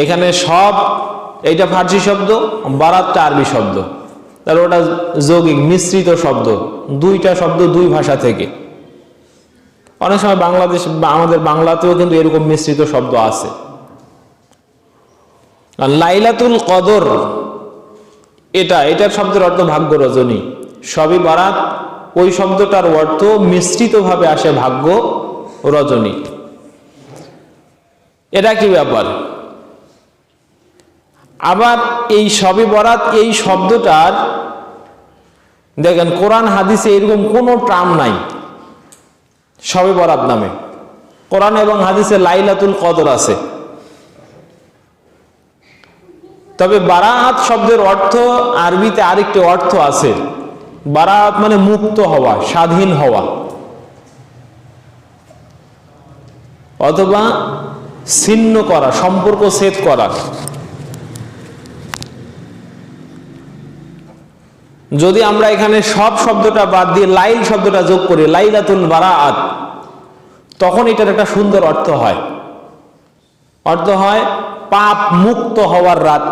এখানে সব, এইটা ফার্সি শব্দ, বারাতটা আরবি শব্দ, তাহলে ওটা যৌগিক মিশ্রিত শব্দ, দুইটা শব্দ দুই ভাষা থেকে। অনেক সময় বাংলাদেশ বা আমাদের বাংলাতেও কিন্তু এরকম মিশ্রিত শব্দ আছে। আর লাইলাতুল কদর এটার শব্দের অর্থ ভাগ্য রজনী। সবই বারাত ওই শব্দটার অর্থ মিশ্রিতভাবে আসে ভাগ্য রজনী। এটা কি ব্যাপার? আবার এই সবে বরাত এই শব্দটার দেখেন কোরআন হাদিসে এরকম কোনো টার্ম নাই সবে বরাত নামে। কোরআন এবং হাদিসে লাইলাতুল কদর আছে। তবে বারাত শব্দের অর্থ আরবিতে আরেকটি অর্থ আছে। বারাত মানে মুক্ত হওয়া, স্বাধীন হওয়া, অথবা ছিন্ন করা, সম্পর্ক ছেদ করা। যদি আমরা এখানে সব শব্দটা বাদ দিয়ে লাইল শব্দটা যোগ করি, লাইলাতুল বারাআত, তখন এটার একটা সুন্দর অর্থ হয়। অর্থ হয় পাপ মুক্ত হওয়ার রাত,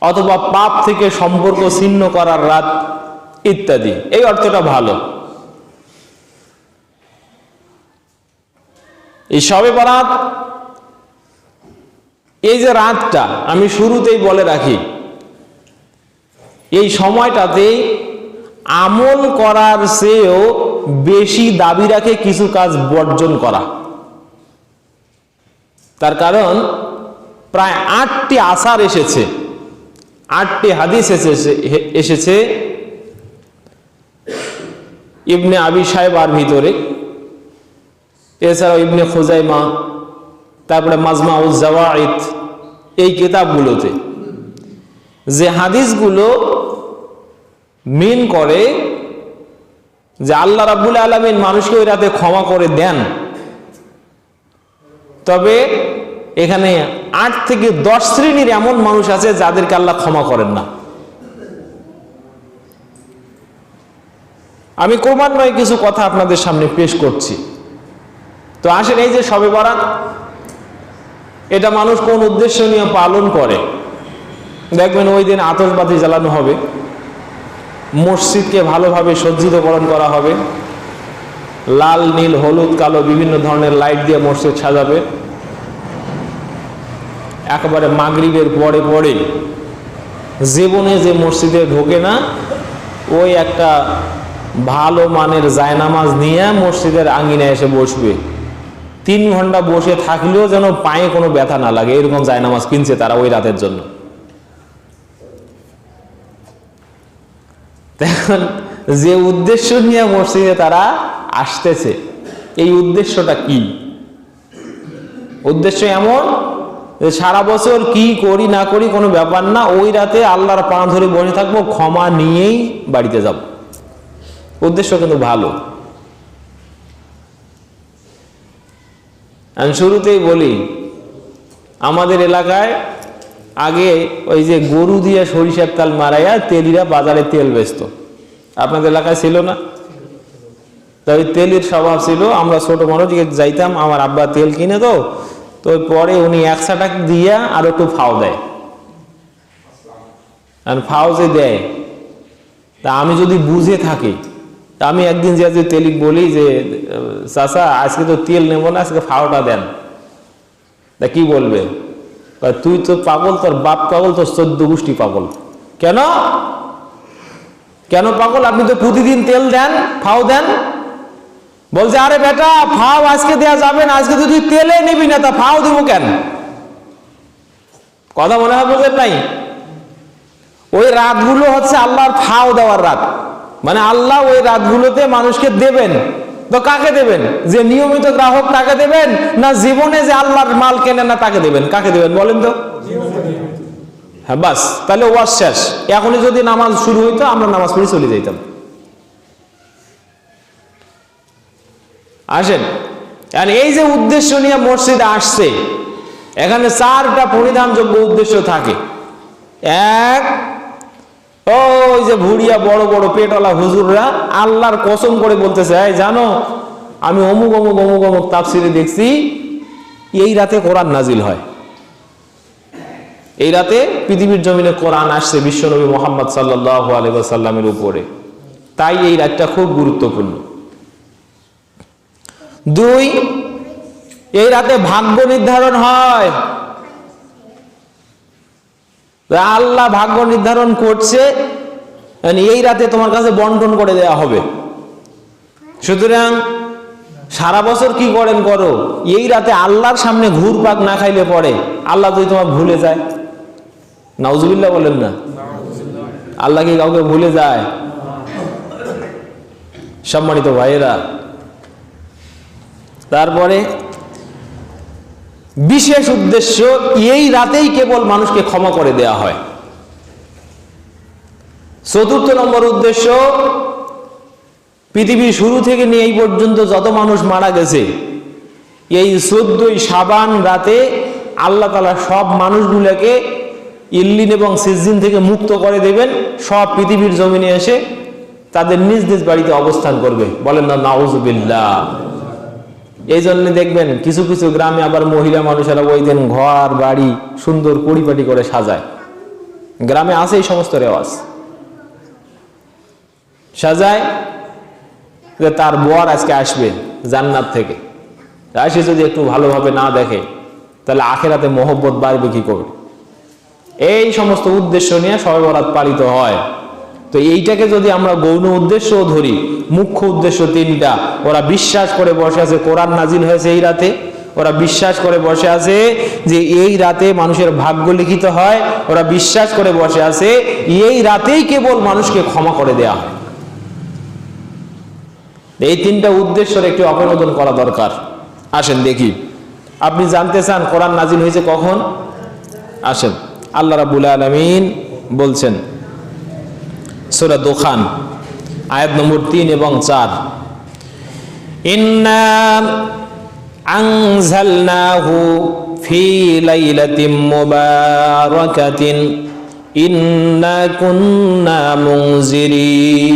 অথবা পাপ থেকে সম্পর্ক ছিন্ন করার রাত ইত্যাদি। এই অর্থটা ভালো। এই শবে বরাত এই যে রাতটা, আমি শুরুতেই বলে রাখি, এই সময়টাতে আমল করার চেয়েও বেশি দাবি রাখে কিছু কাজ বর্জন করা। তার কারণ প্রায় 8টি আসার এসেছে, 8টি হাদিস এসেছে ইবনে আবি শায়বার ভিতরে, এছাড়াও ইবনে খুজাইমা, তারপরে মাজমাউজ জাওয়াইদ, এই কিতাবগুলোতে যে হাদিসগুলো মিন করে যে আল্লাহ রাব্বুল আলামিন মানুষকে ওই রাতে ক্ষমা করে দেন, তবে এখানে 8 থেকে 10 শ্রেণীর এমন মানুষ আছে যাদেরকে আল্লাহ ক্ষমা করেন না। আমি ক্রমান্বয়ে কিছু কথা আপনাদের সামনে পেশ করছি। তো আসেন, এই যে শবে বরাত, এটা মানুষ কোন উদ্দেশ্য নিয়ে পালন করে? দেখবেন ওই দিন আতশবাজি জ্বালানো হবে, মসজিদকে ভালোভাবে সজ্জিতকরণ করা হবে, লাল নীল হলুদ কালো বিভিন্ন ধরনের লাইট দিয়ে মসজিদ সাজাবে। একেবারে মাগরিবের পরে পরে জীবনে যে মসজিদে ঢোকে না, ওই একটা ভালো মানের জায়নামাজ নিয়ে মসজিদের আঙ্গিনায় এসে বসবে। 3 ঘন্টা বসে থাকলেও যেন পায়ে কোনো ব্যথা না লাগে, এরকম জায়নামাজ কিনছে তারা ওই রাতের জন্য। দেখুন, যে উদ্দেশ্য নিয়ে মসজিদে তারা আসতেছে, এই উদ্দেশ্যটা কি? উদ্দেশ্য এমন যে সারা বছর কি করি না করি কোনো ব্যাপার না, ওই রাতে আল্লাহর পা ধরে বসে থাকবো, ক্ষমা নিয়েই বাড়িতে যাব। উদ্দেশ্য কিন্তু ভালো। আমি শুরুতেই বলি, আমাদের এলাকায় আগে ওই যে গরু দিয়ে সরিষার তেল মারাইয়া তেলিরা বাজারে তেল বেচত, আপনাদের এলাকায় ছিল না? তাই তেলের স্বভাব ছিল, আমরা ছোট মানুষ যাইতাম, আমার আব্বা তেল কিনে তো পরে উনি 100 টাকা দিয়া আর একটু ফাও দেয়, আর ফাও যে দেয়, তা আমি যদি বুঝে থাকি, তা আমি একদিন যে তেলিক বলি যে চাচা আজকে তো তেল নেব না, আজকে ফাওটা দেন। তা কি বলবে? তুই তো পাগল, তোর বাপ পাগল, তোর 14 গোষ্ঠী পাগল। কেন কেন পাগল? আপনি তো প্রতিদিন তেল দেন, ফাও দেন। বলছে আরে বেটা, ফাও আজকে দেয়া যাবে না, আজকে তুই তেলে নিবি না, তা ফাও দিব কেন? কথা মনে হয় বুঝেন নাই? ওই রাতগুলো হচ্ছে আল্লাহর ফাও দেওয়ার রাত, মানে আল্লাহ ওই রাতগুলোতে মানুষকে দেবেন। তো কাকে দেবেন? যে নিয়মিত গ্রাহক তাকে দেবেন, না জীবনে যে আল্লাহর মাল কেনে না তাকে দেবেন? কাকে দেবেন বলেন তো? হ্যাঁ, বাস, তাহলে ওয়াজ শেষ। এখনই যদি নামাজ শুরু হইতো, আমরা নামাজ পড়ে চলে যাইতাম। আসেন, আর এই যে উদ্দেশ্য নিয়ে মসজিদে আসছে, এখানে 4টা পরিধানযোগ্য উদ্দেশ্য থাকে। এক, ওই যে ভুড়িয়া বড় বড় পেটওয়ালা হুজুররা আল্লাহর কসম করে বলতেছে, এই জানো আমি অমুক অমুক অমুক অমুক তাফসিরে দেখছি এই রাতে কোরআন নাজিল হয়। এই রাতে পৃথিবীর জমিনে কোরআন আসছে বিশ্বনবী মুহাম্মদ সাল্লাল্লাহু আলাইহি ওয়াসাল্লামের উপরে, তাই এই রাতটা খুব গুরুত্বপূর্ণ। 2, এই রাতে ভাগ্য নির্ধারণ হয়। আল্লাহ ভাগ্য নির্ধারণ করছে, এই রাতে তোমার কাছে বন্টন করে দেয়া হবে। সুতরাং সারা বছর কি করেন করো, এই রাতে আল্লাহর সামনে ঘুরপাক না খাইলে পরে আল্লাহ যদি তোমার ভুলে যায়, নাউজুবিল্লাহ বলেন না, আল্লাহ কি কাউকে ভুলে যায়? সম্মানিত ভাইয়েরা, তারপরে বিশেষ উদ্দেশ্য, এই রাতেই কেবল মানুষকে ক্ষমা করে দেয়া হয়। 4 নম্বর উদ্দেশ্য, পৃথিবীর শুরু থেকে নিয়ে এই পর্যন্ত যত মানুষ মারা গেছে, এই 14 শাবান রাতে আল্লাহ তাআলা সব মানুষগুলোকে ইল্লিন এবং সিজ্জিন থেকে মুক্ত করে দেবেন। সব পৃথিবীর জমিনে এসে তাদের নিজ নিজ বাড়িতে অবস্থান করবে। বলেন না নাউজুবিল্লাহ। এই জন্য দেখবেন কিছু কিছু গ্রামে আবার মহিলা মানুষেরা ওই দিন ঘর বাড়ি সুন্দর পরিপাটি করে সাজায়। গ্রামে আছে এই সমস্ত রেওয়াজ, সাজায় যে তার বর আজকে আসবে জান্নাত থেকে, আসে যদি একটু ভালোভাবে না দেখে তাহলে আখিরাতে মহব্বত বাড়বে কি করে। এই সমস্ত উদ্দেশ্য নিয়ে শবে বরাত পালিত হয়। তো এইটাকে যদি আমরা গৌণ উদ্দেশ্য ধরি, মুখ্য উদ্দেশ্য 3টা। ওরা বিশ্বাস করে বসে আছে কোরআন নাজিল হয়েছে এই রাতে, ওরা বিশ্বাস করে বসে আছে যে এই রাতে মানুষের ভাগ্য লিখিত হয়, ওরা বিশ্বাস করে বসে আছে এই রাতেই কেবল মানুষকে ক্ষমা করে দেয়া হয়। এই 3টা উদ্দেশ্যের একটি অপনোদন করা দরকার। আসেন দেখি, আপনি জানতে চান কোরআন নাজিল হয়েছে কখন? আসেন, আল্লাহ রাব্বুল আলামিন বলছেন সূরা দুখান আয়াত নম্বর 3 এবং 4, ইন্না আনজালনাহু ফি লাইলাতিন মুবারাকাতিন ইন্না কুন্না মুনজিরিন।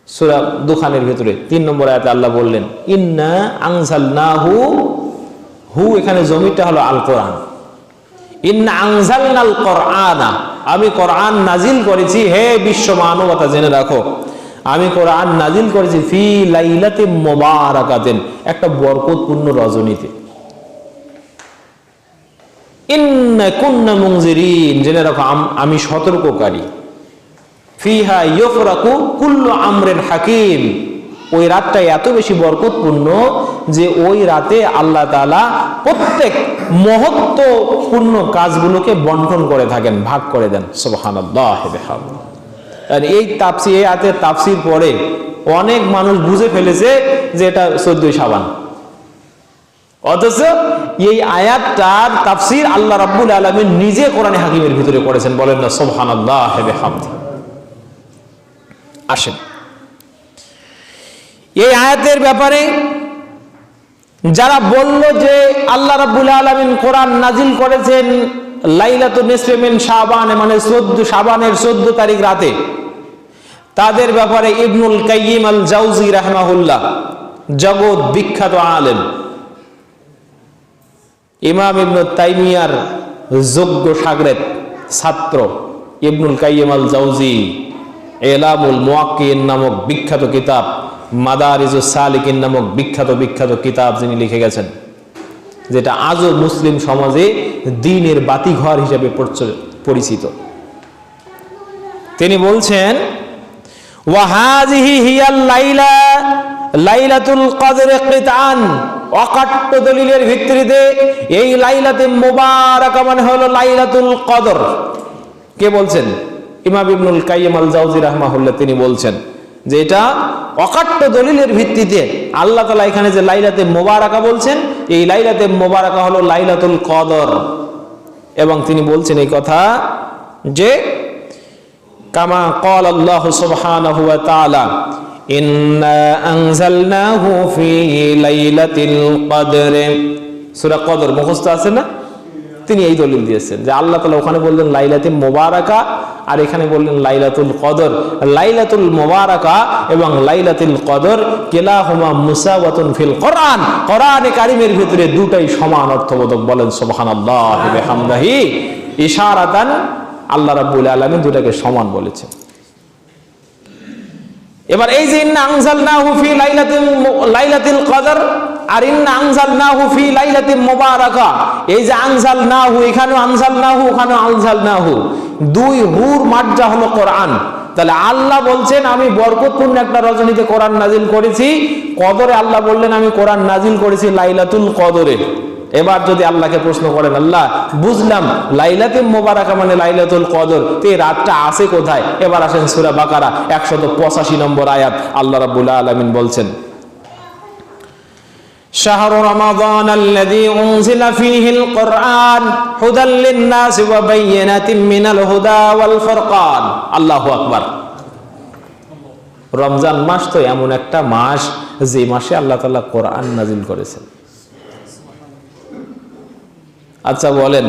সূরা দুখানের ভিতরে 3 নম্বর আয়াতে আল্লাহ বললেন ইন্না আনজালনাহু, হু এখানে জমিটা হলো আল কোরআন। ইন্না আনজালনাল কোরআনা, আমি কোরআন নাজিল করেছি, হে বিশ্ব মানবতা জেনে রাখো, আমি কোরআন নাজিল করেছি ফি লাইলাতিন মুবারাকাতিন, একটা বরকতপূর্ণ রজনীতে। ইন্না কুন্না মুনজিরিন, জেনে রাখো আমি সতর্ককারী। ফিহা ইউফরাকু কুল্লু আমরিন হাকিম, ওই রাতটা এত বেশি বরকতপূর্ণ যে ওই রাতে আল্লাহ তাআলা প্রত্যেক মহত্বপূর্ণ কাজগুলোকে বন্টন করে থাকেন, ভাগ করে দেন। সুবহানাল্লাহ বিহামদিহি। আর এই তাফসীর, এই আয়াতের তাফসীর পড়ে অনেক মানুষ বুঝে ফেলেছে যে এটা 14 শাবান, অথচ এই আয়াতটার তাফসীর আল্লাহ রাব্বুল আলামিন নিজে কোরআনে হাকিমের ভিতরে করেছেন। বলেন না সুবহানাল্লাহ বিহামদিহি। আসেন, এই আয়াতের ব্যাপারে যারা বলল যে আল্লাহ রাব্বুল আলামিন কোরআন নাজিল করেছেন লাইলাতুন নিসফি মিন শাবান, মানে 14 শাবানের 14 তারিখ রাতে, তাদের ব্যাপারে ইবনুল কাইয়িম আল জাওজি রাহমাহুল্লাহ, জগৎ বিখ্যাত আলেম, ইমাম ইবনে তাইমিয়ার যোগ্য শাগরেদ ছাত্র ইবনুল কাইয়িম আল জাওজি ইলামুল মুওয়াক্কিন নামক বিখ্যাত কিতাব, মাদারিজুস সালিকিন নামক বিখ্যাত কিতাব যিনি লিখে গেছেন, যেটা আজও মুসলিম সমাজে দ্বীনের বাতিঘর হিসেবে পরিচিত। তিনি বলছেন ওয়া হাযিহি হিয়াল লাইলা লাইলাতুল কদর কিতান, অকাট্য দলিলের ভিত্তিতে এই লাইলাতে মুবারাকা মানে হলো লাইলাতুল কদর। কে বলছেন? ইমাম ইবনুল কাইয়িম আল জাওজি রাহমাহুল্লাহ। তিনি বলছেন যে এটা অকাট্য দলিলের ভিত্তিতে আল্লাহ তাআলা এখানে যে লাইলাতে মুবারাকা বলছেন, এই লাইলাতে মুবারাকা হলো লাইলাতুল কদর। এবং তিনি বলছেন এই কথা যে কামা ক্বাল আল্লাহ সুবহানাহু ওয়া তাআলা ইন্না আনজালনাহু ফি লাইলাতিল কদর। সূরা কদর মুখস্থ আছে না? তিনি এই দলিল দিয়েছেন যে আল্লাহ তাআলা ওখানে বললেন লাইলাতে মুবারাকা, আর এখানে বললেন লাইলাতুল কদর। লাইলাতুল মুবারাকা এবং লাইলাতুল কদর কিলাহুমা মুসাওয়াতুন ফিল কোরআন, কোরআনে কারীমের ভিতরে দুটাই সমান অর্থবোধক। বলেন সুবহানাল্লাহি ওয়া বিহামদিহি। ইশারাতান আল্লাহ রাব্বুল আলামিন দুটাকে সমান বলেছেন। এবার এই যে ইন্না আনজালনাহু ফি লাইলাতিল কদর আর ইন্না আনজালনাহু ফি লাইলাতিন মুবারাকা, এই যে আনজালনাহু, এখানেও আনজালনাহু ওখানেও আনজালনাহু, দুই হুর মাজ্জা হলো কোরআন। তাহলে আল্লাহ বলছেন আমি বরকতপূর্ণ একটা রজনীতে কোরআন নাজিল করেছি। কদরে আল্লাহ বললেন আমি কোরআন নাজিল করেছি লাইলাতুল কদরে। এবার যদি আল্লাহকে প্রশ্ন করেন, আল্লাহ বুঝলাম লাইলাতুল মুবারাকা মানে লাইলাতুল কদর, তো এই রাতটা আছে কোথায়? এবার আসেন সূরা বাকারা 185 নম্বর আয়াত, আল্লাহ রাব্বুল আলামিন বলছেন শাহরু রমাদান আল্লাযী উনজিলা ফীহিল কুরআন হুদাল লিন-নাসি ওয়া বায়্যিনাতিন মিনাল হুদা ওয়াল ফুরকান। আল্লাহু আকবার। রমজান মাস তো এমন একটা মাস যে মাসে আল্লাহ তাআলা কোরআন নাজিল করেছেন। আচ্ছা বলেন,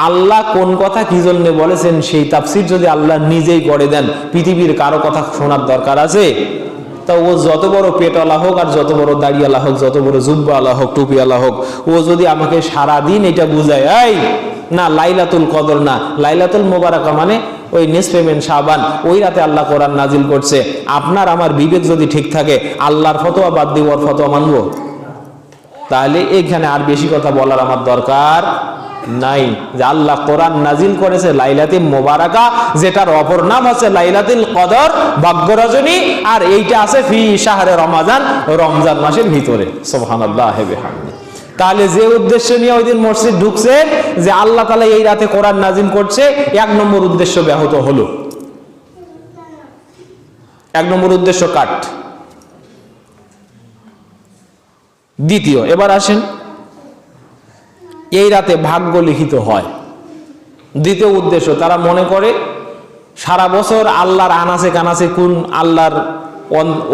আল্লাহ কোন কথা কি জন্য বলেছেন সেই তাফসীর যদি আল্লাহ নিজেই করে দেন, পৃথিবীর কারো কথা শোনার দরকার আছে? তা ও যত বড় পেটওয়ালা হোক আর যত বড় দাড়িওয়ালা হোক, যত বড় জুব্বাওয়ালা হোক, টুপিওয়ালা হোক, ও যদি আমাকে সারাদিন এটা বুঝায় এই না লাইলাতুল কদর না লাইলাতুল মুবারাকা মানে ওই নিসফে মিন শাবান, ওই রাতে আল্লাহ কোরআন নাজিল করছে, আপনার আমার বিবেক যদি ঠিক থাকে আল্লাহর ফতোয়া বাদ দিয়ে ওর ফতোয়া মানবো? তাহলে এইখানে আর বেশি কথা বলার আমার দরকার নাই। যে আল্লাহ কোরআন নাজিল করেছে লাইলাতুল মুবারাকা, যেটার অপর নাম হচ্ছে লাইলাতুল কদর, ভাগ্য রজনী, আর এইটা আছে ফি শাহরে রমাদান, রমজান মাসের ভিতরে। সুবহানাল্লাহি ওয়া বিহামদিহি। তাহলে যে উদ্দেশ্য নিয়ে ওই দিন মসজিদ ঢুকছেন যে আল্লাহ তাআলা এই রাতে কোরআন নাজিল করছে, এক নম্বর উদ্দেশ্য ব্যাহত হলো। এক নম্বর উদ্দেশ্য কাট। দ্বিতীয়, এবার আসেন এই রাতে ভাগ্য লিখিত হয়। দ্বিতীয় উদ্দেশ্য, তারা মনে করে সারা বছর আল্লাহর আনাসে কানাসে কোন আল্লাহর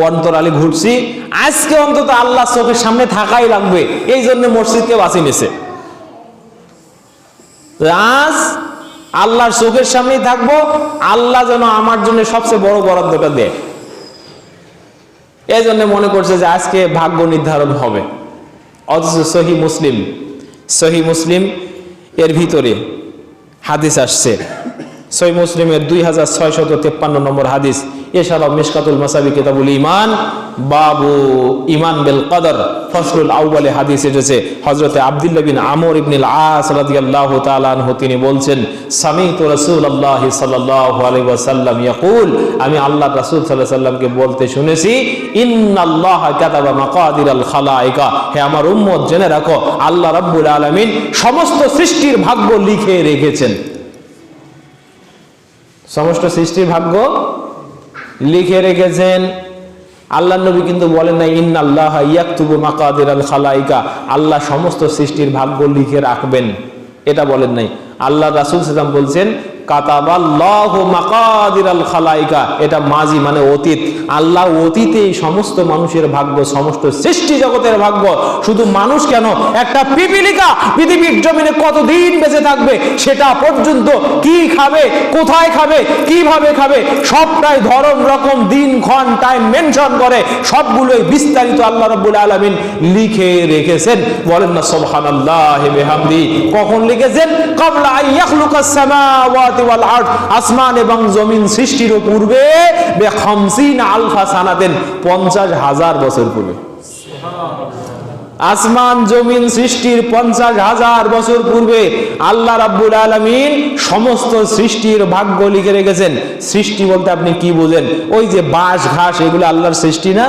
অন্তরালে ঘুরছি, আজকে অন্তত আল্লাহর চোখের সামনে থাকাই লাগবে, এই জন্য মসজিদকে বাঁচি নিছে। আজ আল্লাহর চোখের সামনেই থাকবো, আল্লাহ যেন আমার জন্য সবচেয়ে বড় বরাদ্দটা দেয়, এই জন্য মনে করছে যে আজকে ভাগ্য নির্ধারণ হবে। অথচ সহিহ মুসলিম এর ভিতরে হাদিস আসছে, সহিহ মুসলিমের 2653 নম্বর হাদিস। এছাড়াও মিশকাতুল মাসাবি কিতাবুল ঈমান বাবু ঈমান বিল কদর ফসলুল আউয়ালে হাদিস এসেছে। হযরতে আব্দুল্লাহ বিন আমর ইবনে আল-আস রাদিয়াল্লাহু তাআলা আনহু তিনি বলছেন, সামিতু রাসূলুল্লাহ সাল্লাল্লাহু আলাইহি ওয়াসাল্লাম ইয়াকুল, আমি আল্লাহর রাসূল সাল্লাল্লাহু আলাইহি ওয়াসাল্লামকে বলতে শুনেছি, ইন্নাল্লাহা কাতাবা মাকাদিরাল খালাইকা, হে আমার উম্মত জেনে রাখো আল্লাহ রাব্বুল আলামিন সমস্ত সৃষ্টির ভাগ্য লিখে রেখেছেন। সমস্ত সৃষ্টির ভাগ্য লিখে রেখেছেন। আল্লাহ নবী কিন্তু বলেন না ইন্নাল্লাহা ইয়াকতুবু মাকাদিরাল খালাইকা, আল্লাহ সমস্ত সৃষ্টির ভাগ্য লিখে রাখবেন, এটা বলেন নাই। আল্লাহ রাসূল সাল্লাল্লাহু আলাইহি ওয়াসাল্লাম বলছেন কাতাবাল্লাহু মাকাদিরাল খালাইকা, এটা মাজি মানে অতীত। আল্লাহ অতীতেই সমস্ত মানুষের ভাগ্য, সমস্ত সৃষ্টি জগতের ভাগ্য, শুধু মানুষ কেন, একটা পিপিলিকা পৃথিবীর জমিনে কতদিন বেঁচে থাকবে সেটা পর্যন্ত, কি খাবে, কোথায় খাবে, কিভাবে খাবে, সবটাই ধরন রকম দিন ক্ষণ টাইম মেনশন করে, সবগুলোই বিস্তারিত আল্লাহ রাব্বুল আলামিন লিখে রেখেছেন। বলেন না সুবহানাল্লাহি ওয়া বিহামদিহি। কখন লিখেছেন? ক্বাবলা আন ইয়াখলুকাস সামাওয়াতি ওয়াল আরদ, আসমান এবং জমিন সৃষ্টির পূর্বে, বে 50 আলফা সানাতেন, 50,000 বছর পূর্বে। আসমান জমিন সৃষ্টির 50,000 বছর পূর্বে আল্লাহ রাব্বুল আলামিন সমস্ত সৃষ্টির ভাগ্য লিখে রেখেছেন। সৃষ্টি বলতে আপনি কি বোঝেন? ওই যে বাঁশ ঘাস এগুলো আল্লাহর সৃষ্টি না?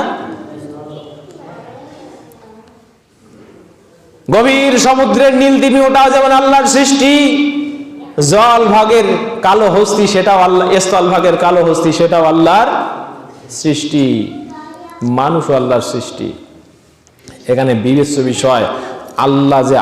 গভীর সমুদ্রের নীল তিমি ওটাও যেমন আল্লাহর সৃষ্টি, জল ভাগের কালো হস্তি সেটাও আল্লাহ, স্থল ভাগের কালো হস্তি সেটাও আল্লাহর সৃষ্টি, মানুষ আল্লাহর সৃষ্টি। এখানে বিবেচ্য বিষয় আল্লাহ যে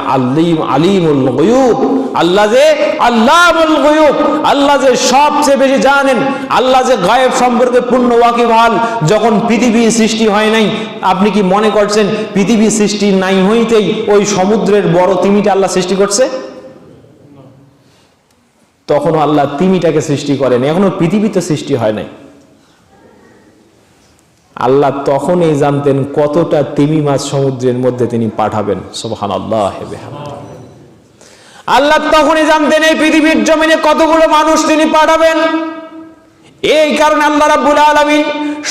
আলিমুল গায়ুব, আল্লাহ যে আল্লামুল গায়ুব, আল্লাহ যে সবচেয়ে বেশি জানেন, আল্লাহ যে গায়েব সম্পর্কে পূর্ণ ওয়াকিবহাল। যখন পৃথিবী সৃষ্টি হয় নাই, আপনি কি মনে করছেন পৃথিবী সৃষ্টি নাই হইতেই ওই সমুদ্রের বড় তিমিটা আল্লাহ সৃষ্টি করছে? তখনও আল্লাহ তিমিটাকে সৃষ্টি করেন, এখনো পৃথিবীতে সৃষ্টি হয় নাই। আল্লাহ তখনই জানতেন কতটা তিমি মাছ সমুদ্রের মধ্যে তিনি পাঠাবেন। সুবহানাল্লাহ। আল্লাহ তখনই জানতেন এই পৃথিবীর জমিনে কতগুলো মানুষ তিনি পাঠাবেন। এই কারণে আল্লাহ রাব্বুল আলামিন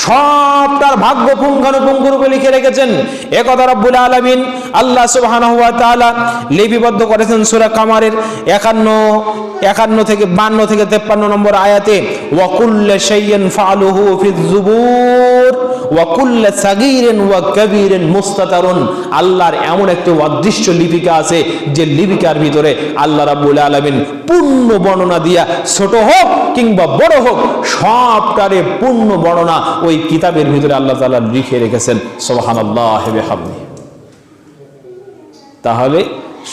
সবটার ভাগ্য পুঙ্খানুপুঙ্খরূপে লিখে রেখেছেন। একথা রাব্বুল আলামিন আল্লাহ সুবহানাহু ওয়া তাআলা লিপিবদ্ধ করেছেন সূরা কামারের 51 থেকে 52 থেকে 53 নম্বর আয়াতে, ওয়া কুল্লু শাইইন ফাআলুহু ফিজ জুবুর ওয়া কুল্লু সাগীরিন ওয়া কাবীরিন মুস্তাতারুন। আল্লাহর এমন একটা অদৃশ্য লিপিকা আছে যে লিপিকার ভিতরে আল্লাহ রাব্বুল আলামিন পূর্ণ বর্ণনা দিয়া, ছোট হোক কিংবা বড় হোক, সবটারে পূর্ণ বর্ণনা ওই কিতাবের ভিতরে আল্লাহ তাআলা লিখে রেখেছেন। সুবহানাল্লাহি ওয়া বিহামদিহি। তাহলে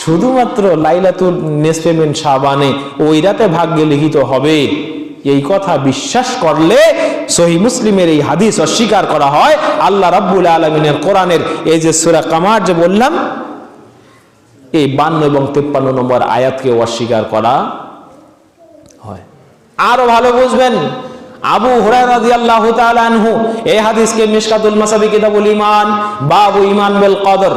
শুধুমাত্র লাইলাতুল নিসফে মিন শাবানে ওই রাতে ভাগ্যে লিখিত হবে, এই কথা বিশ্বাস করলে সহিহ মুসলিমের এই হাদিস অস্বীকার করা হয়। আল্লাহ রাব্বুল আলামিনের কোরআনের এই যে সূরা কামার যে বললাম, এই 52 এবং 53 নম্বর আয়াতকে অস্বীকার করা হয়। আরো ভালো বুঝবেন, আবু হুরায়রা রাদিয়াল্লাহু তাআলা আনহু এই হাদিসকে মিশকাতুল মাসাবি কিতাবুল ঈমান বাবু ঈমান বিল কদর,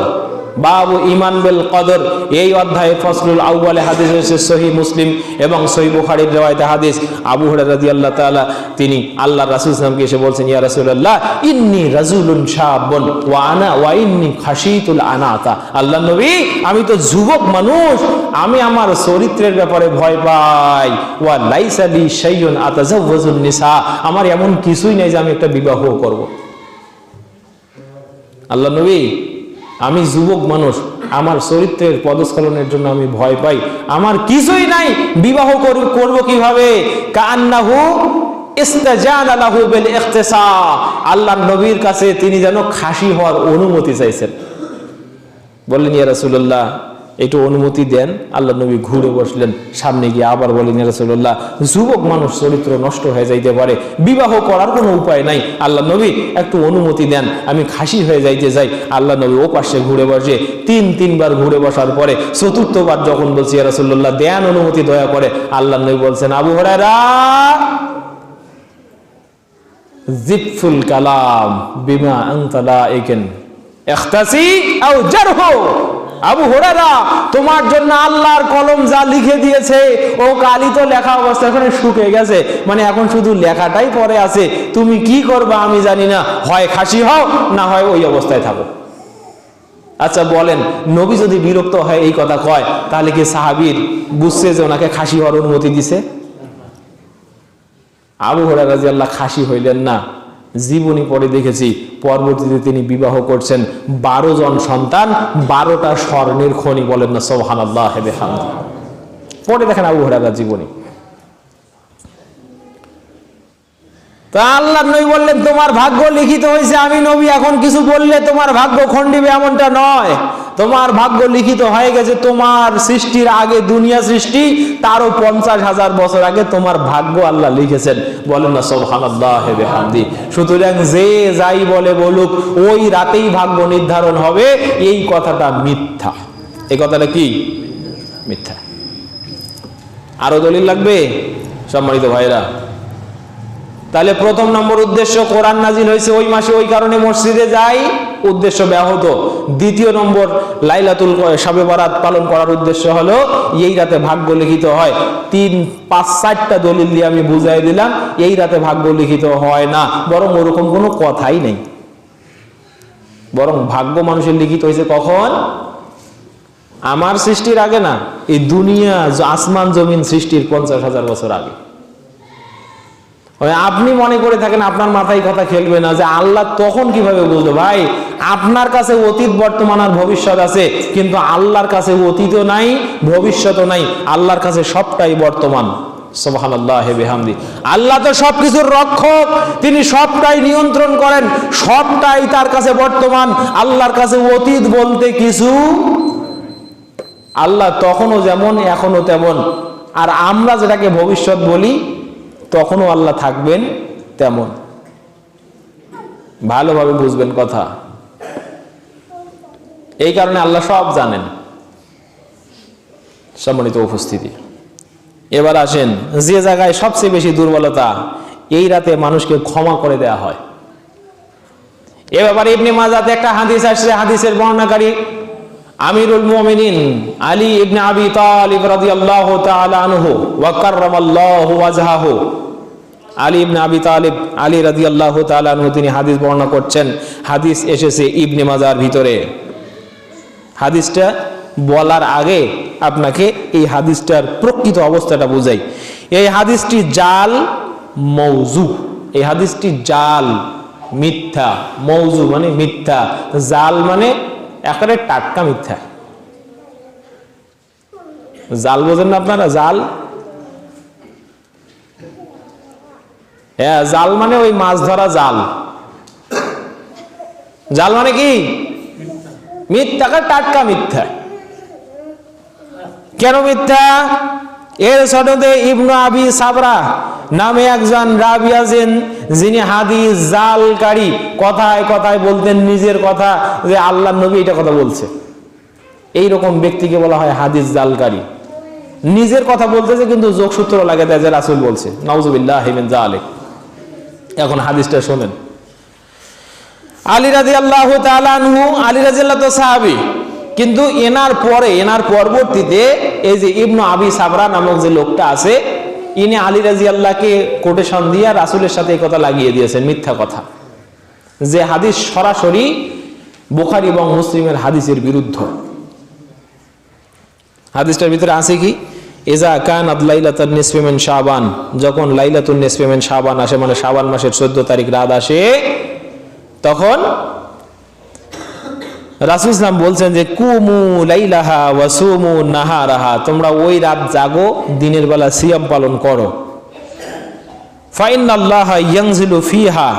বাবু ঈমান বিল কদর এই অধ্যায়ে ফসলুল আউয়ালে হাদিস হয়েছে সহিহ মুসলিম এবং সহিহ বুখারীর riwayate হাদিস। আবু হুরায়রা রাদিয়াল্লাহু তাআলা তিনি আল্লাহর রাসূল সাল্লাল্লাহু আলাইহি ওয়াসাল্লামকে এসে বলছেন, ইয়া রাসূলুল্লাহ ইন্নী রাজুলুন শাবুন ওয়া ইন্নী খাশীতুল আনাতা। আল্লাহর নবী, আমি তো যুবক মানুষ, আমি আমার চরিত্রের ব্যাপারে ভয় পাই। ওয়া লাইসা লি শাইউন আতাজাওয়াজুন নিসা, আমার এমন কিছুই নাই যে আমি একটা বিবাহ করব। আল্লাহর নবী, আমি যুবক মানুষ, আমার চরিত্রের পদস্খলনের জন্য আমি ভয় পাই, আমার কিছুই নাই, বিবাহ করব কিভাবে? কান্নাহু ইস্তাজানা লাহু বিল ইখতিসা, আল্লাহর নবীর কাছে তিনি যেন খাসি হওয়ার অনুমতি চাইছেন। বললেন, ইয়া রাসূলুল্লাহ একটু অনুমতি দেন। আল্লাহ নবী ঘুরে বসলেন, সামনে গিয়ে আবার বলেন, ইয়া রাসূলুল্লাহ যুবক মানুষ, চরিত্র নষ্ট হয়ে যাইতে পারে, বিবাহ করার কোনো উপায় নাই, আল্লাহ নবী একটু অনুমতি দেন, আমি খাসি হয়ে যাইতে চাই। আল্লাহ নবী ও পাশে ঘুরে বসে তিনবার ঘুরে বসার পরে চতুর্থবার যখন বলছি, ইয়া রাসূলুল্লাহ দেন অনুমতি দয়া করে, আল্লাহ নবী বলছেন, আবু হুরায়রা জিফুল কালাম বিমা আনতা লাইকিন ইখতাসি আও জারহু। আবু হুরায়রা, তোমার জন্য আল্লাহর কলম যা লিখে দিয়েছে ও কালি তো লেখা অবস্থা এখন শুকিয়ে গেছে, মানে এখন শুধু লেখাটাই পড়ে আছে, তুমি কি করবা আমি জানি না, হয় খাসি হও না হয় ওই অবস্থায় থাকো। আচ্ছা বলেন, নবী যদি বিরক্ত হয় এই কথা কয়, তাহলে কি সাহাবীর বুঝছে যে ওনাকে খাসি হওয়ার অনুমতি দিছে? আবু হুরায়রা রাদিয়াল্লাহু খাসি হইলেন না। জীবনী পড়ে দেখেছি, পরবর্তীতে তিনি বিবাহ করছেন, 12 জন সন্তান, 12টা স্বর্ণের খনি। বলেন না সুবহানাল্লাহি ওয়া বিহামদিহি। পড়ে দেখেন আবু হুরায়রার জীবনী। তো আল্লাহর নবী বললেন, তোমার ভাগ্য লিখিত হয়েছে, আমি নবী এখন কিছু বললে তোমার ভাগ্য খণ্ডিবে এমনটা নয়, তোমার ভাগ্য লিখিত হয়ে গেছে। তোমার সৃষ্টির আগে, দুনিয়া সৃষ্টি তারও 50,000 বছর আগে তোমার ভাগ্য আল্লাহ লিখেছেন। বলেন না সুবহানাল্লাহি ওয়া বিহামদিহি। সুতরাং যে যাই বলে বলুক, ওই রাতেই ভাগ্য নির্ধারণ হবে, এই কথাটা মিথ্যা। এই কথাটা কি? মিথ্যা। আরো দলিল লাগবে সম্মানিত ভাইরা? তাহলে প্রথম নম্বর উদ্দেশ্য, কোরআন নাজিল হয়েছে ওই মাসে, ওই কারণে মসজিদে যাই, উদ্দেশ্য ব্যাহত। দ্বিতীয় নম্বর, লাইলাতুল শবে বরাত পালন করার উদ্দেশ্য হলো এই রাতে ভাগ্য লিখিত হয়। 3, 5, 4টা দলিল দিয়ে আমি বুঝাই দিলাম এই রাতে ভাগ্য লিখিত হয় না, বরং ওরকম কোনো কথাই নেই। বরং ভাগ্য মানুষের লিখিত হয়েছে কখন? আমার সৃষ্টির আগে না, এই দুনিয়া আসমান জমিন সৃষ্টির 50,000 বছর আগে। আপনি মনে করে থাকেন আপনার মাথায় কথা খেলবে না যে আল্লাহ তখন কিভাবে বুঝলো? ভাই, আপনার কাছে অতীত, বর্তমান আর ভবিষ্যৎ আছে, কিন্তু আল্লাহর কাছে অতীতও নাই, ভবিষ্যৎও নাই, আল্লাহর কাছে সবটাই বর্তমান। সুবহানাল্লাহি ওয়া বিহামদিহি। আল্লাহ তো সবকিছুর রক্ষক, তিনি সবটাই নিয়ন্ত্রণ করেন, সবটাই তার কাছে বর্তমান। আল্লাহর কাছে অতীত বলতে কিছু, আল্লাহ তখনও যেমন এখনো তেমন। আর আমরা যেটাকে ভবিষ্যৎ বলি, তখনও আল্লাহ থাকবেন তেমন। ভালোভাবে বুঝবেন কথা। এই কারণে আল্লাহ সব জানেন। সম্মানিত উপস্থিতি, এবার আসেন যে জায়গায় সবচেয়ে বেশি দুর্বলতা, এই রাতে মানুষকে ক্ষমা করে দেয়া হয়। এ ব্যাপারে ইবনে মাজাতে একটা হাদিস আসছে, হাদিসের বর্ণনাকারী আমিরুল মুমিনিন আলী ইবনে আবি তালিব রাদিয়াল্লাহু তাআলা আনহু ওয়া কাররামাল্লাহু ওয়াজহাহু। আলী ইবনে আবি তালিব, আলী রাদিয়াল্লাহু তাআলা আনহু, তিনি হাদিস বর্ণনা করছেন। হাদিস এসেছে ইবনে মাজার ভিতরে। হাদিসটা বলার আগে আপনাকে এই হাদিসটার প্রকৃত অবস্থাটা বুঝাই। এই হাদিসটি জাল, মৌজু। এই হাদিসটি জাল, মিথ্যা। মৌজু মানে মিথ্যা, জাল মানে একেবারে টাটকা মিথ্যা। জাল বোঝেন না আপনারা? জাল, হ্যাঁ, জাল মানে ওই মাছ ধরা জাল। জাল মানে কি? মিথ্যা, টাটকা মিথ্যা। কেন মিথ্যা? এর সনদে ইবনু আবি সাবরা নামে একজন রাবী আছেন, যিনি হাদিস জালকারী। কথায় কথায় বলতেন নিজের কথা, যে আল্লাহর নবী এটা কথা বলছে। এইরকম ব্যক্তিকে বলা হয় হাদিস জালকারী। নিজের কথা বলতেছে কিন্তু যোগসূত্র লাগে দেয় যে রাসূল বলছে। নাউজুবিল্লাহি মিন যালিক। এখন হাদিসটা শোনেন। আলী রাদিয়াল্লাহু তাআলা আনহু, আলী রাদিয়াল্লাহু তো সাহাবী, কিন্তু এনার পরবর্তীতে এই যে ইবনু আবি সাবরা নামক যে লোকটা আছে, ইনি আলী রাদিয়াল্লাহকে কোটেশন দিয়ে রাসূলের সাথে এই কথা লাগিয়ে দিয়েছেন, মিথ্যা কথা, যে হাদিস সরাসরি বুখারী এবং মুসলিমের হাদিসের বিরুদ্ধ। হাদিসটার ভিতরে আছে কি? ইজা কানাত লাইলাতুন নিসফি মিন শাবান, যখন লাইলাতুন নিসফি মিন শাবান আসে, মানে শাবান মাসের 14 তারিখ রাত আসে, তখন রাসূল সাল্লাল্লাহু আলাইহি বলছেন যে কুমু লাইলাহা ওয়া সুমু নাহারাহা, তোমরা ওই রাত জাগো, দিনের বেলা সিয়াম পালন করো। ফা ইন্নাল্লাহা ইয়ানজিলু ফিহা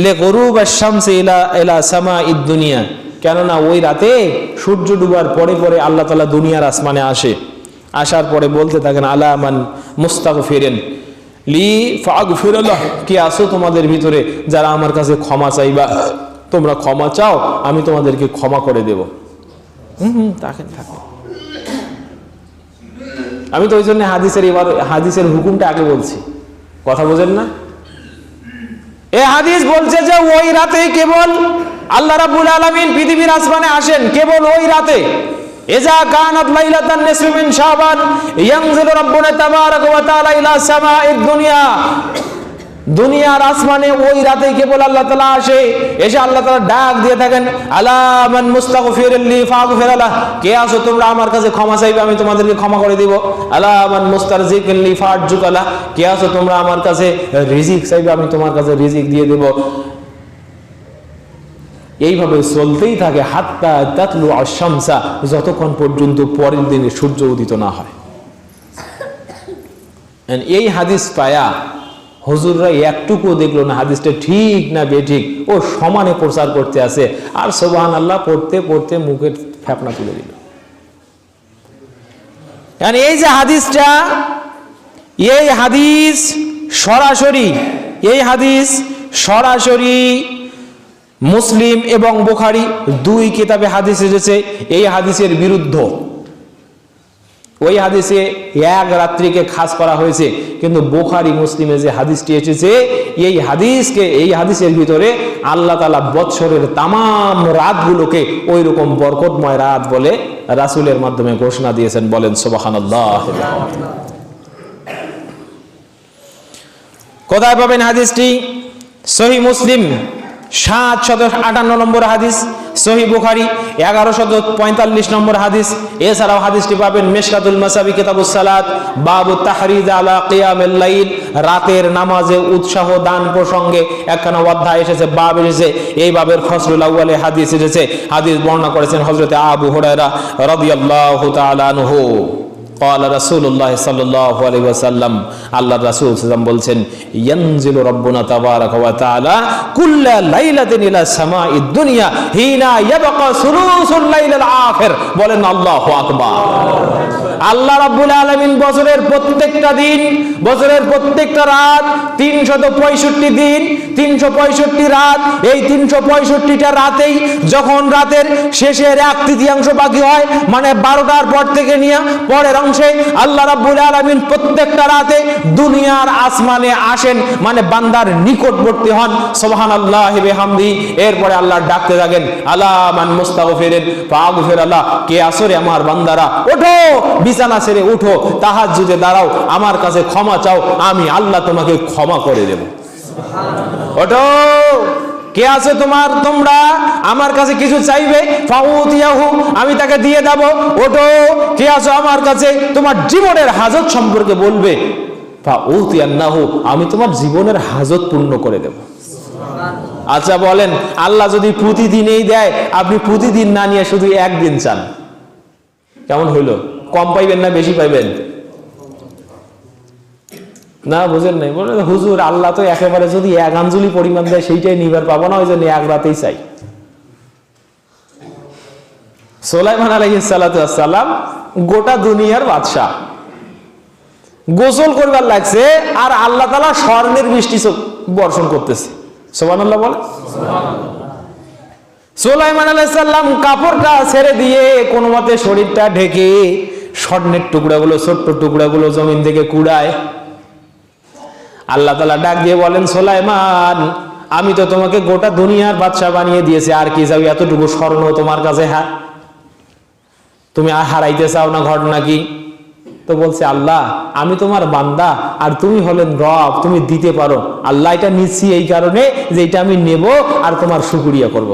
লিগুরুবিশ শামসি ইলা সামাঈদ দুনিয়া, কেননা ওই রাতে সূর্য ডুবার পরে পরে আল্লাহ তাআলা দুনিয়ার আসমানে আসে। আসার পরে বলতে থাকেন আলা মান মুস্তাগফিরিন লি ফাগফির লাহ, কে আসো তোমাদের ভিতরে যারা আমার কাছে ক্ষমা চাইবা, তোমরা ক্ষমা চাও, আমি তোমাদেরকে ক্ষমা করে দেব। থাকেন। আমি তো ওই জন্য হাদিসের হুকুমটা আগে বলছি, কথা বোঝেন না? এই হাদিস বলছে যে ওই রাতে কেবল আল্লাহ রাব্বুল আলামিন পৃথিবীর আসমানে আসেন, কেবল ওই রাতে। ইজা কানাত লাইলাতুন নিসফি মিন শাবান ইয়ানজিলু রাব্বুনা তাবারাকা ওয়া তাআলা ইলা সামাঈদ দুনিয়া, দুনিয়ার আসমানে ওই রাতে কেবল আল্লাহ তাআলা আসে। এসে আল্লাহ তাআলা ডাক দিয়ে থাকেন আলা মান মুস্তাগফিরিন লি ফাগফির লাহ, কে আছো তোমরা আমার কাছে ক্ষমা চাইবে, আমি তোমাদেরকে ক্ষমা করে দিব। আলা মান মুস্তারজিকিন লি ফারজুকা লাহ, কে আছো তোমরা আমার কাছে রিজিক চাইবে, আমি তোমার কাছে রিজিক দিয়ে দেব। এইভাবে চলতেই থাকে হাত্তা তাতলু আশ-শামসা, যতক্ষণ পর্যন্ত পরের দিনে সূর্য উদিত না হয়। এই হাদিস পায়া হুজুররা একটুকু দেখলো না হাদিসটা ঠিক না বেঠিক, ও সমানে প্রচার করতে আছে, আর সুবহানাল্লাহ পড়তে পড়তে মুখের ফেপনা তুলে দিল। এই যে হাদিসটা, এই হাদিস সরাসরি মুসলিম এবং বুখারী দুই কিতাবে হাদিস এসেছে এই হাদিসের বিরুদ্ধ। ওই হাদিসে এক রাত্রিকে খাস করা হয়েছে, কিন্তু বুখারী মুসলিমে যে হাদিসটি এসেছে, এই হাদিসের ভিতরে আল্লাহ তাআলা বৎসরের তামাম রাতগুলোকে ওই রকম বরকতময় রাত বলে রাসূলের মাধ্যমে ঘোষণা দিয়েছেন। বলেন সুবহানাল্লাহ। কোথায় পাবেন হাদিসটি? সহিহ মুসলিম 758 নম্বর হাদিস, সহিহ বুখারী 1145 নম্বর হাদিস। এছাড়াও হাদিসটি পাবেন মিশকাতুল মাসাবি কিতাবুস সালাত বাবু তাহরিজ আলা কিয়ামিল লাইল, রাতের নামাজে উৎসাহ দান প্রসঙ্গে একখানা অধ্যায় এসেছে, বাব এসেছে। এই বাবের ফসলুল আউয়ালে হাদিস এসেছে। হাদিস বর্ণনা করেছেন হযরত আবু হুরায়রা রাদিয়াল্লাহু তাআলা আনহু। قال رسول الله صلى الله عليه وسلم, আল্লাহর রাসূল সাল্লাল্লাহু আলাইহি ওয়াসাল্লাম বলছেন, ইয়ানজিলু রাব্বুনা তাবারাকা ওয়া তাআলা কুল্লা লাইলাতিন ইলা সামাঈদ দুনিয়া হিনা ইয়াবকা সুলুসুল লাইলিল আখির। বলেন আল্লাহু আকবার। আল্লাহ রাব্বুল আলামিন বছরের প্রত্যেকটা দিন, বছরের প্রত্যেকটা রাত, 365 দিন, 365 রাত, এই 365টা রাতেই যখন রাতের শেষের 1/3 বাকি হয়, মানে 12টার পর থেকে নিয়ে পরের অংশে আল্লাহ রাব্বুল আলামিন প্রত্যেকটা রাতে দুনিয়ার আসমানে আসেন, মানে বান্দার নিকটবর্তী হন। সুবহানাল্লাহি বিহামদি। এরপরে আল্লাহ ডাকতে থাকেন, আলা মান মুস্তাগফিরিন ফাগফির আল্লাহ, কে আসরে আমার বান্দারা, ওঠো, বিছানা ছেড়ে উঠো, তাহাজ্জুদে দাঁড়াও, আমার কাছে ক্ষমা চাও, আমি আল্লাহ তোমাকে ক্ষমা করে দেব। ওঠো, কে আছে তোমরা আমার কাছে কিছু চাইবে, ফাউতিয়াহু, আমি তাকে দিয়ে দেব। ওঠো, কে আছো আমার কাছে তোমার জীবনের হাজত সম্পর্কে বলবে, ফাউতিয়ান্নাহু, আমি তোমার জীবনের হাজত পূর্ণ করে দেব। আচ্ছা বলেন, আল্লাহ যদি প্রতিদিনই দেয়, আপনি প্রতিদিন না নিয়ে শুধু একদিন চান, কেমন হইল? কম পাইবেন না বেশি পাইবেন? না, বুঝেন নাই? বলে হুজুর আল্লাহ তো একেবারে যদি এক আঞ্জলি পরিমাণ দেয় সেইটাই নিবার পাবো না, ওই জন্য এক রাতেই চাই। সুলাইমান আলাইহিস সালাতু ওয়াস সালাম গোটা দুনিয়ার বাদশা, গোসল করবার লাগছে আর আল্লাহ তাআলা স্বর্ণের বৃষ্টি বর্ষণ করতেছে। সুবহানাল্লাহ বলে। সুলাইমান আলাইহিস সালাম কাপড়টা ছেড়ে দিয়ে কোনো মতে শরীরটা ঢেকে স্বর্ণের টুকরাগুলো, ছোট্ট টুকরাগুলো জমিন থেকে কুড়ায়। আল্লাহ তাআলা ডাক দিয়ে বলেন, সুলাইমান, আমি তো তোমাকে গোটা দুনিয়ার বাদশা বানিয়ে দিয়েছি, আর কি চাও? এতটুকু স্বর্ণ তোমার কাছে, হ্যাঁ তুমি আর হারাইতে চাও না? ঘটনা কি? তো বলছে, আল্লাহ আমি তোমার বান্দা আর তুমি হলেন রব, তুমি দিতে পারো। আল্লাহ এটা নিচ্ছি এই কারণে যে এটা আমি নেব আর তোমার শুকরিয়া করব।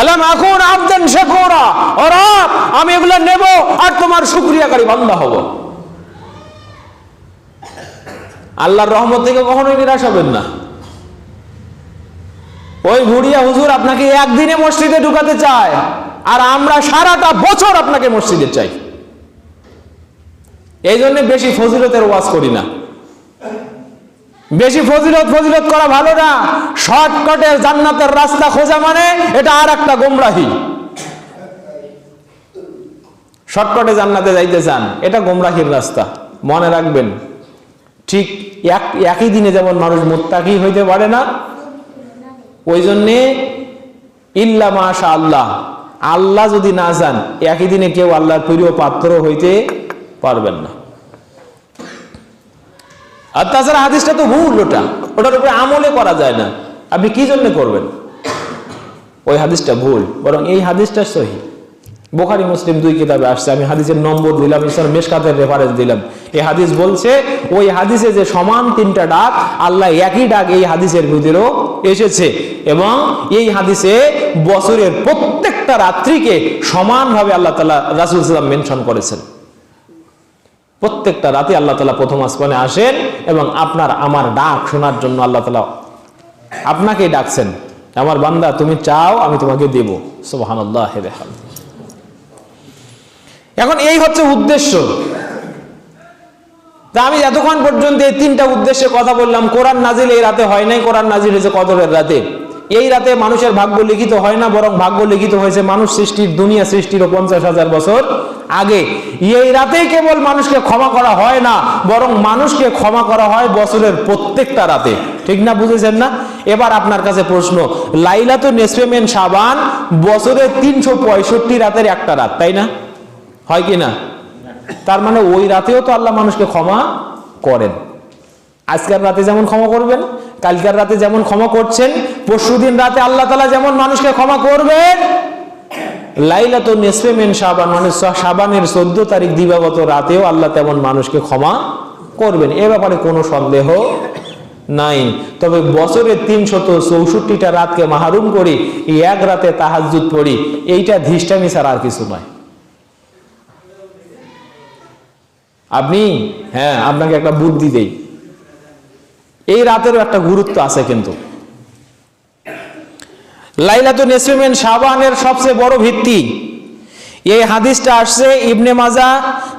আলাম আকুন আবদান শাকুরা, ও রব আমি এগুলো নেব আর তোমার শুকরিয়াকারী বান্দা হব। আল্লাহর রহমত থেকে কখনোই নিরাশ হবেন না। ওই ভুড়িয়া হুজুর আপনাকে একদিনে মসজিদে ঢুকাতে চায়, আর আমরা সারাটা বছর আপনাকে মসজিদে চাই। এই জন্য বেশি ফজিলতের ওয়াজ করি না। বেশি ফজিলত করা ভালো না। শর্টকাটে জান্নাতের রাস্তা খোঁজা মানে এটা আর একটা গোমরাহি। শর্টকাটে জান্নাতে যাইতে চান, এটা গোমরাহির রাস্তা, মনে রাখবেন। ঠিক একই দিনে যেমন মানুষ মুত্তাকি হইতে পারে না, ওই জন্যে ইল্লা মাশা আল্লাহ, আল্লাহ যদি না চান একই দিনে কেউ আল্লাহর প্রিয় পাত্র হইতে পারবেন না। আর তাছাড়া হাদিসটা তো ভুল, ওটার উপরে আমলে করা যায় না। আপনি কি জন্য করবেন? ওই হাদিসটা ভুল, বরং এই হাদিসটা সহি। বুখারী মুসলিম দুই কিতাবে আসছে। আমি হাদিসের নম্বর দিলাম, মিশকাতের রেফারেন্স দিলাম। এই হাদিস বলছে, ওই হাদিসে যে সমান তিনটা ডাক, আল্লাহ একই ডাক এই হাদিসের ভিতরেও এসেছে, এবং এই হাদিসে বছরের প্রত্যেকটা রাত্রিকে সমানভাবে আল্লাহ তাআলা রাসূল সাল্লাল্লাহু আলাইহি ওয়াসাল্লাম মেনশন করেছেন। প্রত্যেকটা রাতে আল্লাহ তাআলা প্রথম আসমানে আসেন এবং আপনার আমার ডাক শোনার জন্য আল্লাহ তাআলা আপনাকে ডাকছেন, আমার বান্দা তুমি চাও আমি তোমাকে দেব। সুবহানাল্লাহি ওয়া বিহামদিহি। এখন এই হচ্ছে উদ্দেশ্য। তা আমি এতক্ষণ পর্যন্ত এই তিনটা উদ্দেশ্যে কথা বললাম। কোরআন নাজিল এই রাতে হয় নাই, কোরআন নাজিল হয়েছে কদরের রাতে। এই রাতে মানুষের ভাগ্য লিখিত হয় না, বরং ভাগ্য লিখিত হয়েছে মানুষ সৃষ্টির, দুনিয়া সৃষ্টির 50,000 বছর আগে। এই রাতেই কেবল মানুষকে ক্ষমা করা হয় না, বরং মানুষকে ক্ষমা করা হয় বছরের প্রত্যেকটা রাতে। ঠিক না? বুঝেছেন না? এবার আপনার কাছে প্রশ্ন, লাইলাতুন নিসফে মিন শাবান বছরের 365 রাতের একটা রাত, তাই না? হয় কি না? তার মানে ওই রাতেও তো আল্লাহ মানুষকে ক্ষমা করেন। আজকের রাতে যেমন ক্ষমা করবেন, কালকের রাতে যেমন ক্ষমা করছেন, পরশুদিন রাতে আল্লাহ তাআলা যেমন মানুষকে ক্ষমা করবেন, লাইলাতুন নিসফে মিন শাবান মানে শাবানের 14 তারিখ দিবাগত রাতেও আল্লাহ তেমন মানুষকে ক্ষমা করবেন। এ ব্যাপারে কোনো সন্দেহ নাই। তবে বছরের 364টা রাতকে মাহরুম করি, এক রাতে তাহাজ্জুদ পড়ি, এইটা ধিষ্টামি ছাড়া আর কিছু নয়। আপনি, হ্যাঁ আপনাকে একটা বুদ্ধি দেই, এই রাতেরও একটা গুরুত্ব আছে। কিন্তু লাইলাতুন নিসফে মিন শাবানের সবচেয়ে বড় ভিত্তি এই হাদিসটা আসছে ইবনে মাজাহ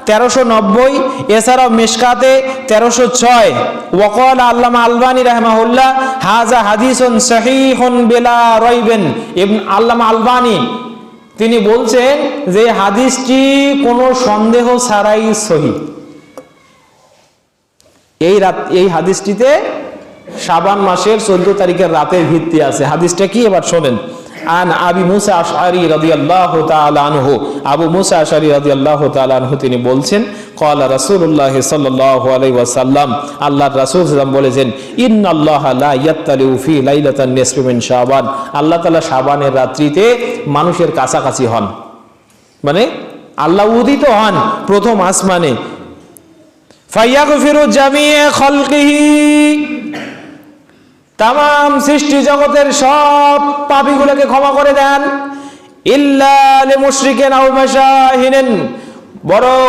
1390, এছাড়াও মিশকাতে 1306। ওয়াকাল আল্লামা আলবানী রাহিমাহুল্লাহ হাযা হাদিসুন সহিহুন বিলা রাইবিন। আল্লামা আলবানী তিনি বলছেন যে হাদিসটি কোনো সন্দেহ ছাড়াই সহিহ। এই হাদিসটিতে শাবান মাসের 14 তারিখের রাতের ভিত্তি আছে। হাদিসটা কি এবার শোনেন। আন আবি মুসা আশআরী রাদিয়াল্লাহু তাআলা আনহু, আবু মুসা আশআরী রাদিয়াল্লাহু তাআলা আনহু তিনি বলছেন, ক্বালা রাসূলুল্লাহ সাল্লাল্লাহু আলাইহি ওয়াসাল্লাম, আল্লাহর রাসূল সাল্লাল্লাহু আলাইহি ওয়াসাল্লাম বলেছেন, ইন্নাল্লাহা লা ইয়াত্তালিউ ফি লাইলাতান নিসফি মিন শাবান, আল্লাহ তাআলা শাবানের রাত্রিতে মানুষের কাছাকাছি হন, মানে আল্লাহ উদিত হন প্রথম আসমানে। ফায়াগফিরু জামিআ খালকিহি, তাম সৃষ্টি জগতের সব পাপীগুলোকে ক্ষমা করে দেন। ইল্লা লিমুশরিকিন আও মাশাহিনিন, বরং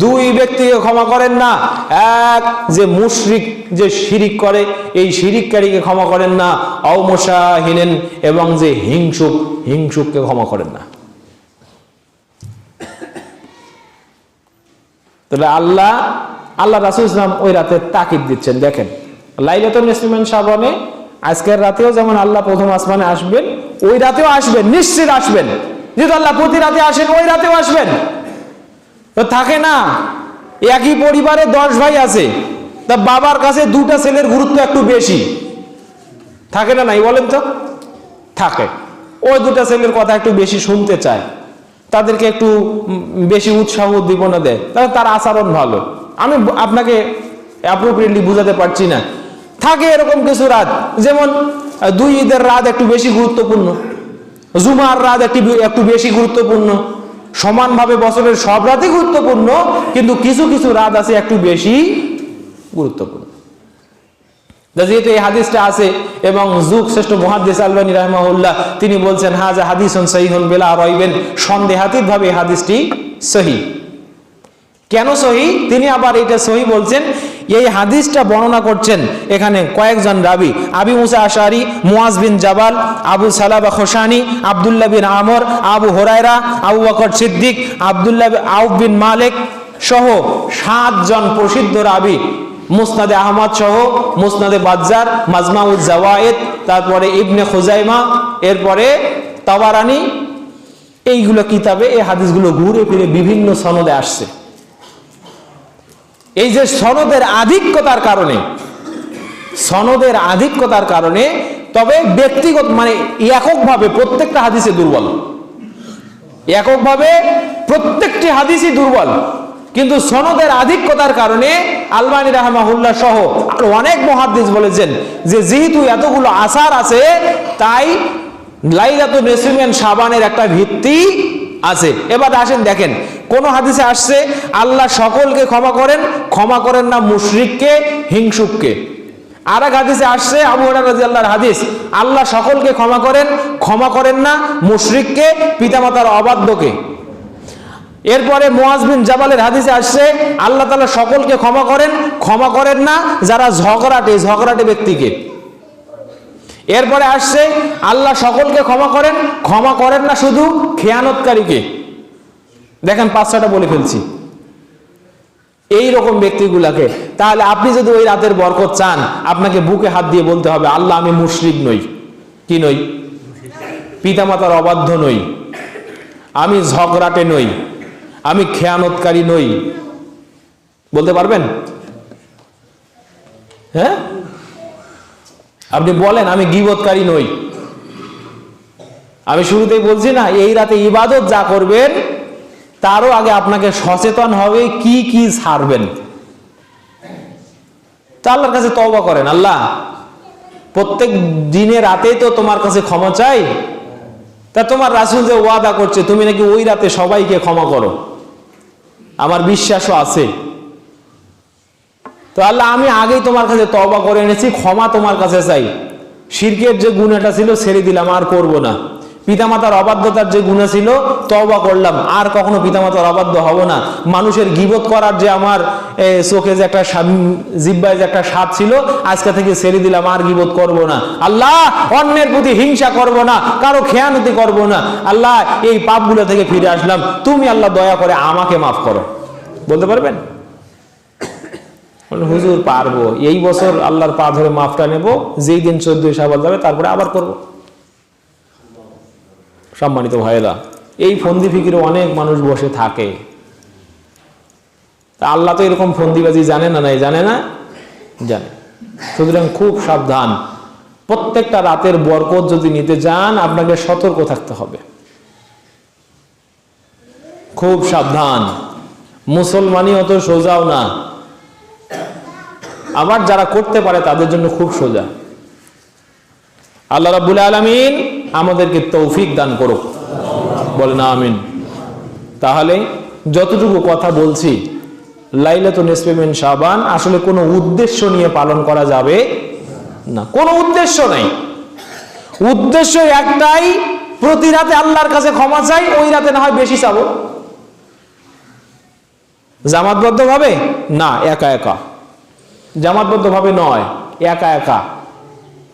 দুই ব্যক্তিকে ক্ষমা করেন না। এক, যে মুশরিক, যে শিরিক করে, এই শিরিককারীকে ক্ষমা করেন না। আও মুশাহিনিন, এবং যে হিংসুক, হিংসুককে ক্ষমা করেন না। তাহলে আল্লাহ রাসূল ইসলাম ওই রাতে তাকিদ দিচ্ছেন। দেখেন, লাইলাতুল নিসফি মিন শাবানে আজকের রাতেও যেমন আল্লাহ প্রথম আসমানে আসবেন, ওই রাতেও আসবেন, নিশ্চিত আসবেন। যেহেতু আল্লাহ প্রতি রাতে আসেন, ওই রাতেও আসবেন। তো থাকে না, একই পরিবারে 10 ভাই আছে, তা বাবার কাছে 2টা ছেলের গুরুত্ব একটু বেশি থাকে না, নাই বলেন তো? থাকে। ওই 2টা ছেলের কথা একটু বেশি শুনতে চায়, তাদেরকে একটু বেশি উৎসাহ উদ্দীপনা দেয়, তাহলে তার আচরণ ভালো। আমি আপনাকে অ্যাপ্রোপ্রিয়েটলি বুঝাতে পারছি না। থাকে এরকম কিছু রাত, যেমন 2 ঈদের রাত একটু বেশি গুরুত্বপূর্ণ, জুমার রাত একটু বেশি গুরুত্বপূর্ণ। সমানভাবে বছরের সব রাতই গুরুত্বপূর্ণ, কিন্তু কিছু কিছু রাত আছে একটু বেশি গুরুত্বপূর্ণ। যেহেতু এই হাদিসটা আছে, এবং যুগ শ্রেষ্ঠ মুহাদ্দিস আলবানী রাহিমাহুল্লাহ তিনি বলছেন, হাযা হাদিসুন সহিহুন বিলা রাইবিন, সন্দেহাতীতভাবে এই হাদিসটি সহিহ। কেন সহিহ? তিনি আবার এটা সহিহ বলছেন, এই হাদিসটা বর্ণনা করছেন এখানে কয়েকজন রাবী, আবি মুসা আশআরী, মুআজ বিন জাবাল, আবু সালাবা খুশানী, আব্দুল্লাহ বিন আমর, আবু হুরায়রা, আবু বকর সিদ্দিক, আব্দুল্লাহ আউফ বিন মালিক সহ 7 জন প্রসিদ্ধ রাবী, মুসনাদে আহমদ সহ, মুসনাদে বাজ্জার, মাজমাউজ জাওয়ায়েদ, তারপরে ইবনে খুজাইমা, এরপরে তাবারানী, এইগুলো কিতাবে এই হাদিসগুলো ঘুরে ফিরে বিভিন্ন সনদে আসছে। এই যে সনদের আধিক্যতার কারণে, তবে ব্যক্তিগত মানে এককভাবে প্রত্যেকটা হাদিসে দুর্বল, এককভাবে প্রত্যেকটি হাদিসই দুর্বল, কিন্তু সনদের আধিক্যতার কারণে আলবানী রাহিমাহুল্লাহ সহ আর অনেক মুহাদ্দিস বলেছেন যে যেহেতু এতগুলো আসার আছে, তাই লাইলাতুল নিসফি মিন শাবানের একটা ভিত্তি আছে। এবার আসেন দেখেন, কোন হাদিসে আসছে আল্লাহ সকলকে ক্ষমা করেন না মুশরিককে, হিংসুককে। আর এক হাদিসে আসছে, আবু হুরায়রা রাদিয়াল্লাহু হাদিস, আল্লাহ সকলকে ক্ষমা করেন না মুশরিককে, পিতামাতার অবাধ্যকে। এরপরে মুআজ বিন জাবালের হাদিসে আসছে, আল্লাহ তাআলা সকলকে ক্ষমা করেন না যারা ঝগড়াটে ব্যক্তিকে। এরপরে আসছে, আল্লাহ সকলকে ক্ষমা করেন না শুধু খেয়ানতকারীকে। দেখেন 5-6টা বলে ফেলছি, এই রকম ব্যক্তিগুলাকে। তাহলে আপনি যদি ওই রাতের বরকত চান, আপনাকে বুকে হাত দিয়ে বলতে হবে, আল্লাহ আমি মুশরিক নই। কি নই? পিতামাতার অবাধ্য নই, আমি ঝগড়াটে নই, আমি খেয়ানতকারী নই। বলতে পারবেন? হ্যাঁ, আপনি বলেন, আমি গীবতকারী নই। আমি শুরুতেই বলছি না, এই রাতে ইবাদত যা করবেন তারও আগে আপনাকে সচেতন হবে কি কি ছাড়বেন। তা আল্লাহর কাছে তওবা করেন, আল্লাহ প্রত্যেক দিনে রাতেই তো তোমার কাছে ক্ষমা চাই, তা তোমার রাসূল যে ওয়াদা করছে তুমি নাকি ওই রাতে সবাইকে ক্ষমা করো, আমার বিশ্বাসও আছে। তো আল্লাহ আমি আগেই তোমার কাছে তওবা করে এনেছি, ক্ষমা তোমার কাছে চাই। শিরকের যে গুনাহটা ছিল ছেড়ে দিলাম, আর করব না। পিতামাতার অবাধ্যতার যে গুনাহ ছিল তওবা করলাম, আর কখনো পিতামাতার অবাধ্য হব না। মানুষের গীবত করার যে আমার চোখে যে একটা জিহ্বায় যে একটা স্বাদ ছিল, আজকে থেকে ছেড়ে দিলাম, আর গীবত করব না। আল্লাহ অন্যের প্রতি হিংসা করব না, কারো খেয়ানতি করব না। আল্লাহ এই পাপগুলো থেকে ফিরে আসলাম, তুমি আল্লাহ দয়া করে আমাকে মাফ করো। বলতে পারবেন? হুজুর পারবো, এই বছর আল্লাহর পা ধরে মাফটা নেব, যেই দিন 14 শাবান যাবে তারপরে আবার করব। সম্মানিত ভাইরা, এই ফন্দি ফিকিরে অনেক মানুষ বসে থাকে। তা আল্লাহ তো এরকম ফন্দিবাজি জানে না? নাই, জানে না, জানে। সুতরাং খুব সাবধান, প্রত্যেকটা রাতের বরকত যদি নিতে যান আপনাকে সতর্ক থাকতে হবে, খুব সাবধান। মুসলমানই অত সোজাও না, আবার যারা করতে পারে তাদের জন্য খুব সোজা। আল্লাহ রাব্বুল আলামিন আমাদেরকে তৌফিক দান করুক, বলেন আমিন। তাহলে যতটুকু কথা বলছি, লাইলাতুন নিসফে মিন শাবান আসলে কোনো উদ্দেশ্য নিয়ে পালন করা যাবে না, কোনো উদ্দেশ্য নেই। উদ্দেশ্য একটাই, প্রতি রাতে আল্লাহর কাছে ক্ষমা চাই, ওই রাতে না হয় বেশি চাবো। জামাতবদ্ধ ভাবে না, একা একা, জামাতবদ্ধ ভাবে নয়, একা একা।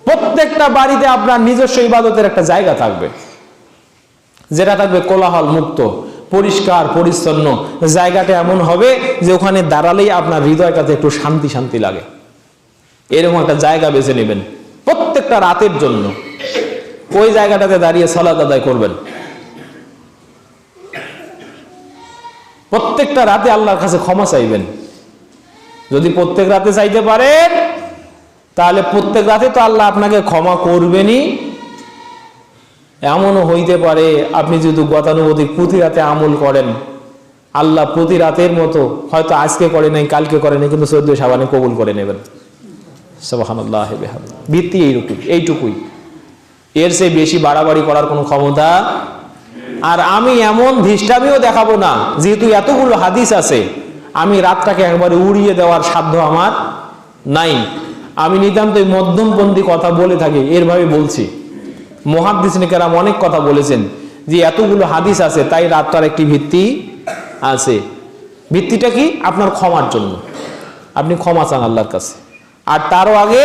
প্রত্যেকটা বাড়িতে আপনার নিজস্ব ইবাদতের একটা জায়গা থাকবে, যেটা থাকবে কোলাহল মুক্ত, পরিষ্কার পরিচ্ছন্ন। জায়গাটা এমন হবে যে ওখানে দাঁড়ালেই আপনার হৃদয়টাতে একটু শান্তি শান্তি লাগে। এরকম একটা জায়গা বেছে নেবেন প্রত্যেকটা রাতের জন্য, ওই জায়গাটাতে দাঁড়িয়ে সালাত আদায় করবেন। প্রত্যেকটা রাতে আল্লাহর কাছে ক্ষমা চাইবেন। যদি প্রত্যেক রাতে চাইতে পারেন তাহলে প্রত্যেক রাতে তো আল্লাহ আপনাকে ক্ষমা করবেনই। এমনও হইতে পারে আপনি যদি গতানুগতিক প্রতি রাতে আমল করেন, আল্লাহ প্রতি রাতের মতো হয়তো আজকে করে নাই, কালকে করে নাই, কিন্তু 14 শাবানে কবুল করে নেবেন। সুবহানাল্লাহ। ভিত্তি এইটুকুই, এর চেয়ে বেশি বাড়াবাড়ি করার কোনো ক্ষমতা। আর আমি এমন ধিষ্টামিও দেখাবো না, যেহেতু এতগুলো হাদিস আছে, আমি রাতটাকে একবারে উড়িয়ে দেওয়ার সাধ্য আমার নাই। আমি নিতান্তই মধ্যমপন্থী কথা বলে থাকি, এরভাবে বলছি। মুহাদ্দিসিনে কেরাম অনেক কথা বলেছেন যে এতগুলো হাদিস আছে, তাই রাতটার একটি ভিত্তি আছে। ভিত্তিটা কি? আপনার ক্ষমার জন্য। আপনি ক্ষমা চান আল্লাহর কাছে। আর তারও আগে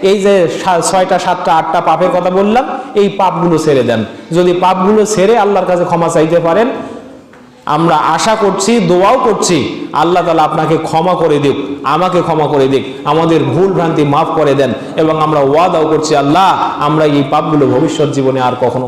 এই যে 6টা 7টা 8টা পাপের কথা বললাম, এই পাপগুলো ছেড়ে দেন। যদি পাপগুলো ছেড়ে আল্লাহর কাছে ক্ষমা চাইতে পারেন, আমরা আশা করছি, দোয়াও করছি, আল্লাহ তাআলা আপনাকে ক্ষমা করে দিক, আমাকে ক্ষমা করে দিক, আমাদের ভুল ভ্রান্তি মাফ করে দেন। এবং আমরা ওয়াদাও করছি, আল্লাহ আমরা এই পাপগুলো ভবিষ্যৎ জীবনে আর কখনো